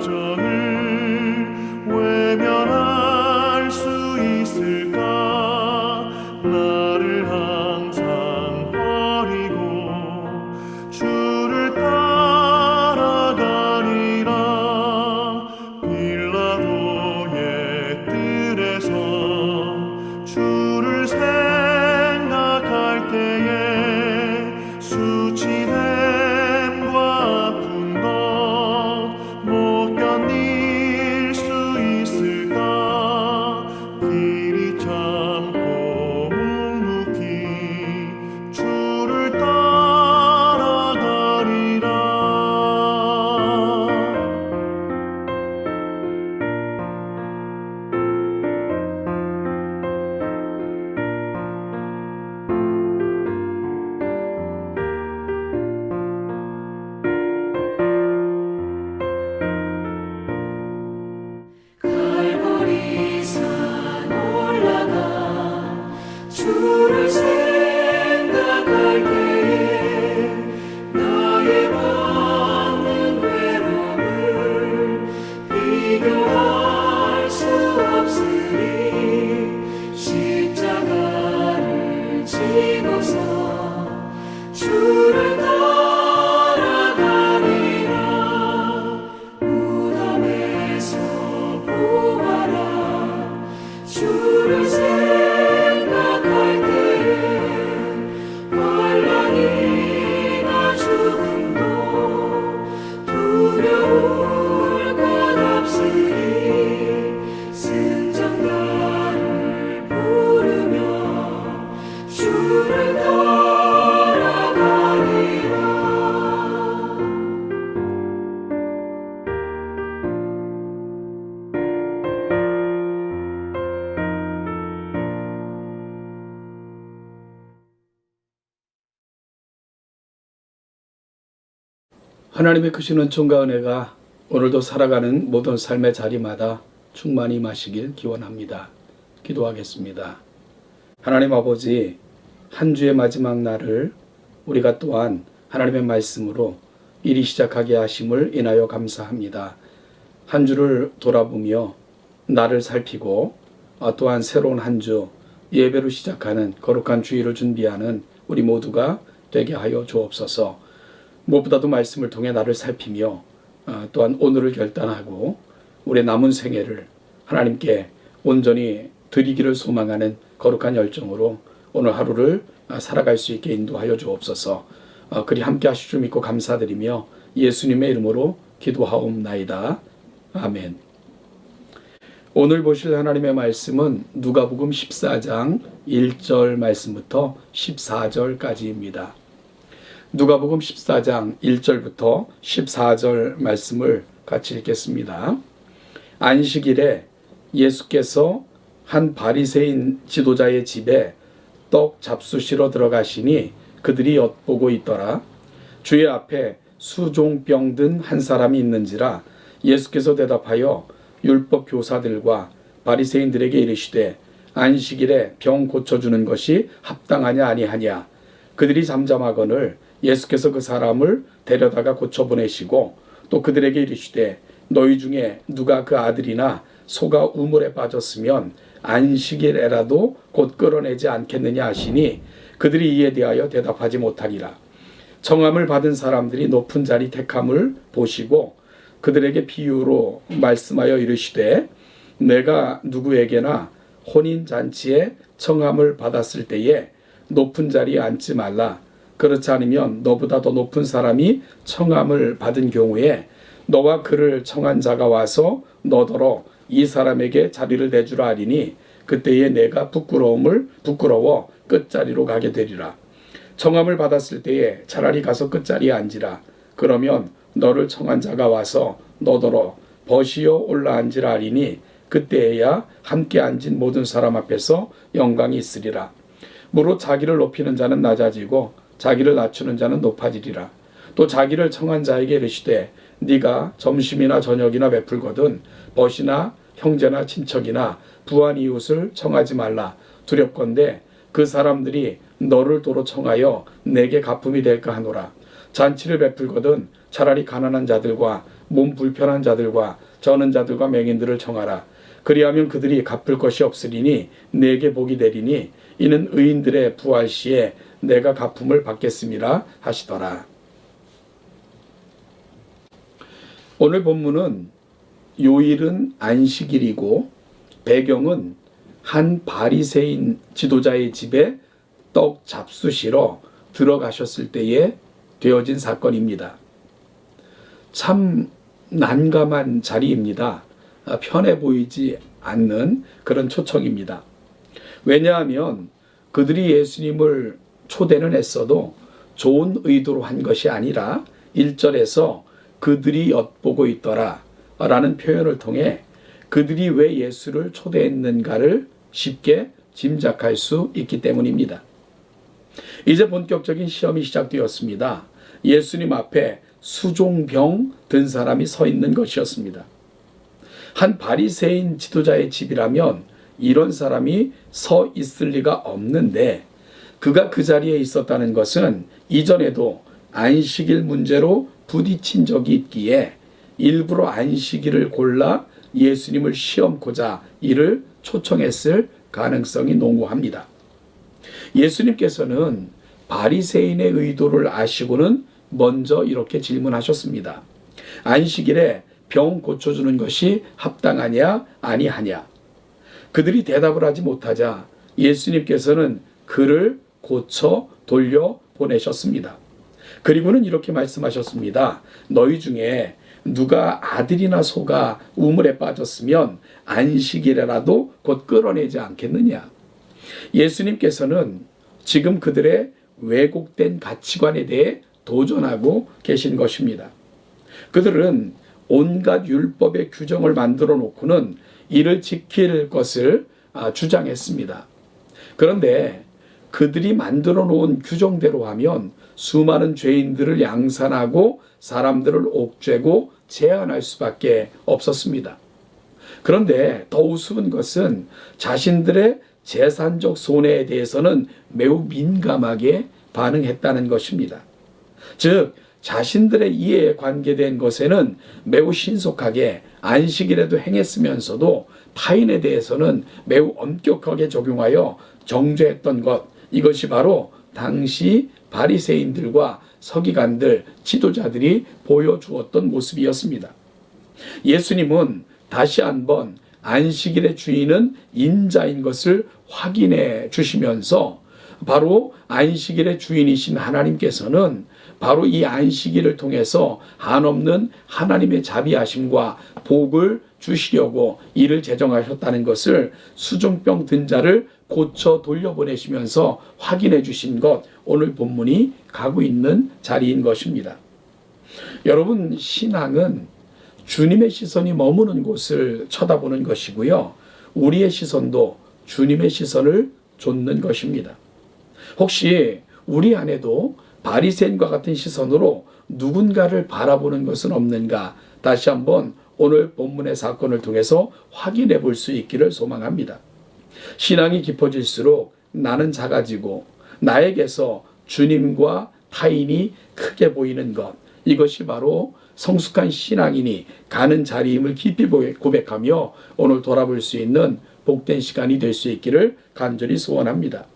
걱정을 외면할 수 있을까? 나를 항상 버리고 주를 따라가리라. 빌라도의 뜰에서 주를 생각할 때에 수치됨과 아픈 것 못 견딜 수 있을까? 길이 참고 묵묵히 주를 따라가리라. 갈보리산 올라가 주를 생각할 때에 나의 받는 외로움을 비교할 수 없으리. 십자가를 지고서 주를 따라가리라. 무덤에서 부활한 주를 생각할 때에 환난이나 죽음도 두려울 것 없으리. 승전가를 부르며 주를 따라가리라. 하나님의 크신 은총과 은혜가 오늘도 살아가는 모든 삶의 자리마다 충만히 임하시길 기원합니다. 기도하겠습니다. 하나님 아버지, 한 주의 마지막 날을 우리가 또한 하나님의 말씀으로 일이 시작하게 하심을 인하여 감사합니다. 한 주를 돌아보며 나를 살피고 또한 새로운 한 주 예배로 시작하는 거룩한 주일을 준비하는 우리 모두가 되게 하여 주옵소서. 무엇보다도 말씀을 통해 나를 살피며 또한 오늘을 결단하고 우리의 남은 생애를 하나님께 온전히 드리기를 소망하는 거룩한 열정으로 오늘 하루를 살아갈 수 있게 인도하여 주옵소서. 그리 함께 하실 줄 믿고 감사드리며 예수님의 이름으로 기도하옵나이다. 아멘. 오늘 보실 하나님의 말씀은 누가복음 14장 1절 말씀부터 14절까지입니다. 누가복음 14장 1절부터 14절 말씀을 같이 읽겠습니다. 안식일에 예수께서 한 바리새인 지도자의 집에 떡 잡수시러 들어가시니 그들이 엿보고 있더라. 주의 앞에 수종병 든 한 사람이 있는지라. 예수께서 대답하여 율법 교사들과 바리새인들에게 이르시되 안식일에 병 고쳐주는 것이 합당하냐 아니하냐. 그들이 잠잠하거늘 예수께서 그 사람을 데려다가 고쳐보내시고 또 그들에게 이르시되 너희 중에 누가 그 아들이나 소가 우물에 빠졌으면 안식일에라도 곧 끌어내지 않겠느냐 하시니 그들이 이에 대하여 대답하지 못하니라. 청함을 받은 사람들이 높은 자리 택함을 보시고 그들에게 비유로 말씀하여 이르시되 내가 누구에게나 혼인잔치에 청함을 받았을 때에 높은 자리에 앉지 말라. 그렇지 않으면 너보다 더 높은 사람이 청함을 받은 경우에 너와 그를 청한 자가 와서 너더러 이 사람에게 자리를 내주라 하리니 그때에 내가 부끄러워 끝자리로 가게 되리라. 청함을 받았을 때에 차라리 가서 끝자리에 앉으라. 그러면 너를 청한 자가 와서 너더러 벗이어 올라앉으라 하리니 그때에야 함께 앉은 모든 사람 앞에서 영광이 있으리라. 무릇 자기를 높이는 자는 낮아지고 자기를 낮추는 자는 높아지리라. 또 자기를 청한 자에게 이르시되 네가 점심이나 저녁이나 베풀거든 벗이나 형제나 친척이나 부한 이웃을 청하지 말라. 두렵건대 그 사람들이 너를 도로 청하여 내게 가품이 될까 하노라. 잔치를 베풀거든 차라리 가난한 자들과 몸 불편한 자들과 저는 자들과 맹인들을 청하라. 그리하면 그들이 갚을 것이 없으리니 내게 복이 되리니 이는 의인들의 부활 시에 내가 갚음을 받겠음이라 하시더라. 오늘 본문은 요일은 안식일이고 배경은 한 바리새인 지도자의 집에 떡 잡수시러 들어가셨을 때에 되어진 사건입니다. 참 난감한 자리입니다. 편해 보이지 않는 그런 초청입니다. 왜냐하면 그들이 예수님을 초대는 했어도 좋은 의도로 한 것이 아니라 1절에서 그들이 엿보고 있더라 라는 표현을 통해 그들이 왜 예수를 초대했는가를 쉽게 짐작할 수 있기 때문입니다. 이제 본격적인 시험이 시작되었습니다. 예수님 앞에 수종병 든 사람이 서 있는 것이었습니다. 한 바리새인 지도자의 집이라면 이런 사람이 서 있을 리가 없는데 그가 그 자리에 있었다는 것은 이전에도 안식일 문제로 부딪힌 적이 있기에 일부러 안식일을 골라 예수님을 시험코자 이를 초청했을 가능성이 농후합니다. 예수님께서는 바리새인의 의도를 아시고는 먼저 이렇게 질문하셨습니다. 안식일에 병 고쳐주는 것이 합당하냐 아니하냐. 그들이 대답을 하지 못하자 예수님께서는 그를 고쳐 돌려보내셨습니다. 그리고는 이렇게 말씀하셨습니다. 너희 중에 누가 아들이나 소가 우물에 빠졌으면 안식일에라도 곧 끌어내지 않겠느냐. 예수님께서는 지금 그들의 왜곡된 가치관에 대해 도전하고 계신 것입니다. 그들은 온갖 율법의 규정을 만들어 놓고는 이를 지킬 것을 주장했습니다. 그런데 그들이 만들어 놓은 규정대로 하면 수많은 죄인들을 양산하고 사람들을 옥죄고 제한할 수밖에 없었습니다. 그런데 더 우스운 것은 자신들의 재산적 손해에 대해서는 매우 민감하게 반응했다는 것입니다. 즉 자신들의 이해에 관계된 것에는 매우 신속하게 안식일에도 행했으면서도 타인에 대해서는 매우 엄격하게 적용하여 정죄했던 것, 이것이 바로 당시 바리새인들과 서기관들, 지도자들이 보여주었던 모습이었습니다. 예수님은 다시 한번 안식일의 주인은 인자인 것을 확인해 주시면서 바로 안식일의 주인이신 하나님께서는 바로 이 안식일을 통해서 한없는 하나님의 자비하심과 복을 주시려고 이를 제정하셨다는 것을 수종병 든 자를 고쳐 돌려보내시면서 확인해 주신 것, 오늘 본문이 가고 있는 자리인 것입니다. 여러분, 신앙은 주님의 시선이 머무는 곳을 쳐다보는 것이고요. 우리의 시선도 주님의 시선을 좇는 것입니다. 혹시 우리 안에도 바리새인과 같은 시선으로 누군가를 바라보는 것은 없는가? 다시 한번 오늘 본문의 사건을 통해서 확인해 볼 수 있기를 소망합니다. 신앙이 깊어질수록 나는 작아지고 나에게서 주님과 타인이 크게 보이는 것, 이것이 바로 성숙한 신앙인이 가는 자리임을 깊이 고백하며 오늘 돌아볼 수 있는 복된 시간이 될 수 있기를 간절히 소원합니다.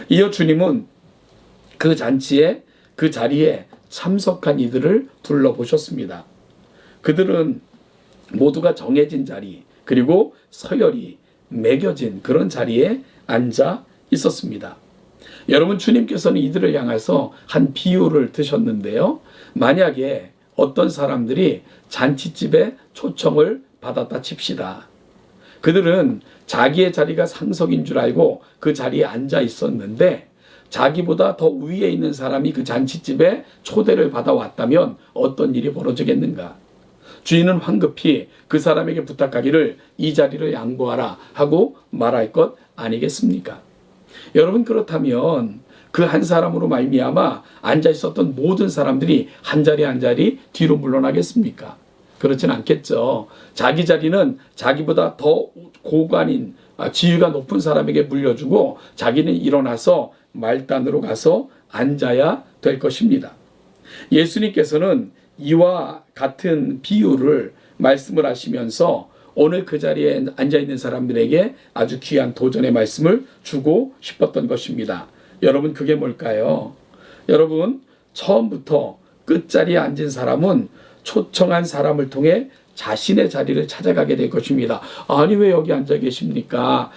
이어 주님은 그 잔치에, 그 자리에 참석한 이들을 둘러보셨습니다. 그들은 모두가 정해진 자리, 그리고 서열이 매겨진 그런 자리에 앉아 있었습니다. 여러분, 주님께서는 이들을 향해서 한 비유를 드셨는데요. 만약에 어떤 사람들이 잔치집에 초청을 받았다 칩시다. 그들은 자기의 자리가 상석인 줄 알고 그 자리에 앉아 있었는데 자기보다 더 위에 있는 사람이 그 잔치집에 초대를 받아왔다면 어떤 일이 벌어지겠는가? 주인은 황급히 그 사람에게 부탁하기를 이 자리를 양보하라 하고 말할 것 아니겠습니까? 여러분, 그렇다면 그 한 사람으로 말미암아 앉아 있었던 모든 사람들이 한 자리 한 자리 뒤로 물러나겠습니까? 그렇진 않겠죠. 자기 자리는 자기보다 더 고관인, 지위가 높은 사람에게 물려주고 자기는 일어나서 말단으로 가서 앉아야 될 것입니다. 예수님께서는 이와 같은 비유를 말씀을 하시면서 오늘 그 자리에 앉아있는 사람들에게 아주 귀한 도전의 말씀을 주고 싶었던 것입니다. 여러분, 그게 뭘까요? 여러분, 처음부터 끝자리에 앉은 사람은 초청한 사람을 통해 자신의 자리를 찾아가게 될 것입니다. 아니, 왜 여기 앉아 계십니까?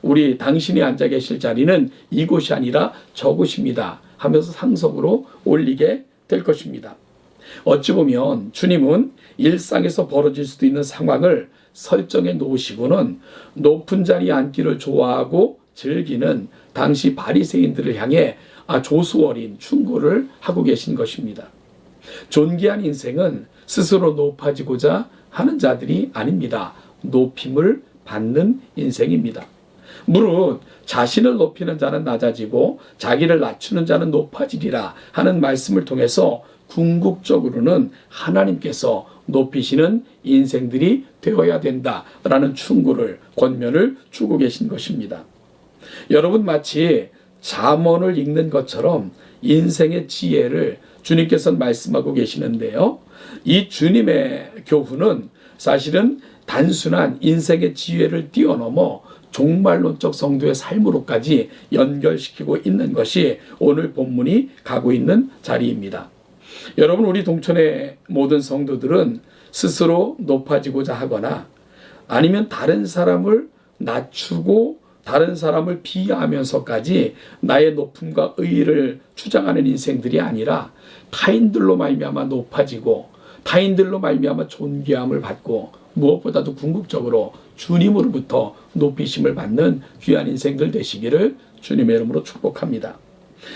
우리 당신이 앉아 계실 자리는 이곳이 아니라 저곳입니다 하면서 상속으로 올리게 될 것입니다. 어찌 보면 주님은 일상에서 벌어질 수도 있는 상황을 설정해 놓으시고는 높은 자리에 앉기를 좋아하고 즐기는 당시 바리새인들을 향해 조수어린 충고를 하고 계신 것입니다. 존귀한 인생은 스스로 높아지고자 하는 자들이 아닙니다. 높임을 받는 인생입니다. 무릇 자신을 높이는 자는 낮아지고 자기를 낮추는 자는 높아지리라 하는 말씀을 통해서 궁극적으로는 하나님께서 높이시는 인생들이 되어야 된다라는 충고를, 권면을 주고 계신 것입니다. 여러분, 마치 잠언을 읽는 것처럼 인생의 지혜를 주님께서 말씀하고 계시는데요. 이 주님의 교훈은 사실은 단순한 인생의 지혜를 뛰어넘어 종말론적 성도의 삶으로까지 연결시키고 있는 것이 오늘 본문이 가고 있는 자리입니다. 여러분, 우리 동천의 모든 성도들은 스스로 높아지고자 하거나 아니면 다른 사람을 낮추고 다른 사람을 비하하면서까지 나의 높음과 의의를 주장하는 인생들이 아니라 타인들로 말미암아 높아지고 타인들로 말미암아 존귀함을 받고 무엇보다도 궁극적으로 주님으로부터 높이심을 받는 귀한 인생들 되시기를 주님의 이름으로 축복합니다.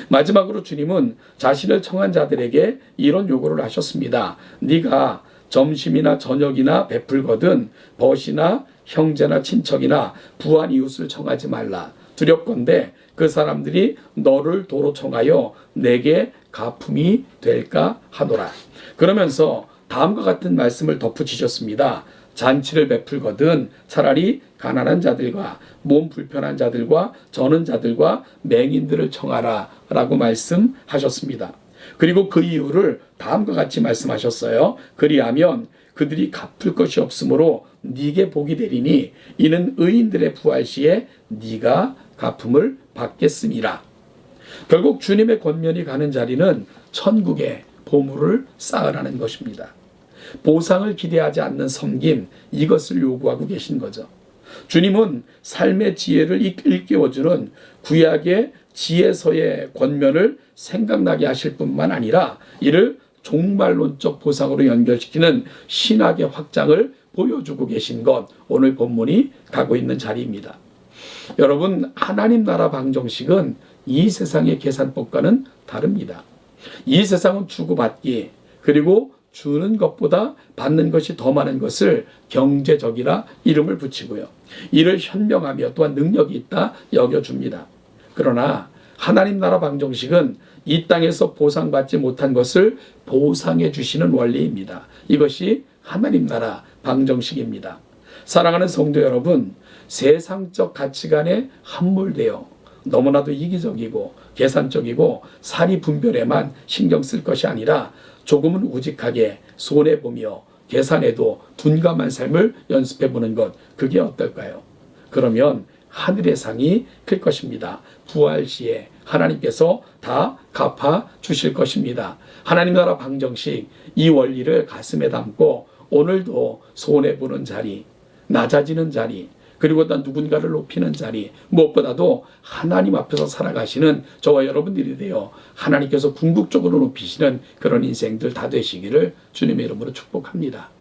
마지막으로 주님은 자신을 청한 자들에게 이런 요구를 하셨습니다. 네가 점심이나 저녁이나 베풀거든 벗이나 형제나 친척이나 부한 이웃을 청하지 말라. 두렵건대 그 사람들이 너를 도로 청하여 내게 가품이 될까 하노라. 그러면서 다음과 같은 말씀을 덧붙이셨습니다. 잔치를 베풀거든 차라리 가난한 자들과 몸 불편한 자들과 저는 자들과 맹인들을 청하라 라고 말씀하셨습니다. 그리고 그 이유를 다음과 같이 말씀하셨어요. 그리하면 그들이 갚을 것이 없으므로 네게 복이 되리니 이는 의인들의 부활 시에 네가 갚음을 받겠음이라. 결국 주님의 권면이 가는 자리는 천국의 보물을 쌓으라는 것입니다. 보상을 기대하지 않는 섬김, 이것을 요구하고 계신 거죠. 주님은 삶의 지혜를 일깨워주는 구약의 지혜서의 권면을 생각나게 하실 뿐만 아니라 이를 종말론적 보상으로 연결시키는 신학의 확장을 보여주고 계신 것, 오늘 본문이 가고 있는 자리입니다. 여러분, 하나님 나라 방정식은 이 세상의 계산법과는 다릅니다. 이 세상은 주고받기, 그리고 주는 것보다 받는 것이 더 많은 것을 경제적이라 이름을 붙이고요. 이를 현명하며 또한 능력이 있다 여겨줍니다. 그러나 하나님 나라 방정식은 이 땅에서 보상받지 못한 것을 보상해 주시는 원리입니다. 이것이 하나님 나라 방정식입니다. 사랑하는 성도 여러분, 세상적 가치관에 함몰되어 너무나도 이기적이고 계산적이고 사리 분별에만 신경 쓸 것이 아니라 조금은 우직하게 손해보며 계산해도 둔감한 삶을 연습해보는 것, 그게 어떨까요? 그러면 하늘의 상이 클 것입니다. 부활 시에 하나님께서 다 갚아 주실 것입니다. 하나님 나라 방정식, 이 원리를 가슴에 담고 오늘도 손해보는 자리, 낮아지는 자리, 그리고 또 누군가를 높이는 자리, 무엇보다도 하나님 앞에서 살아가시는 저와 여러분들이 되어 하나님께서 궁극적으로 높이시는 그런 인생들 다 되시기를 주님의 이름으로 축복합니다.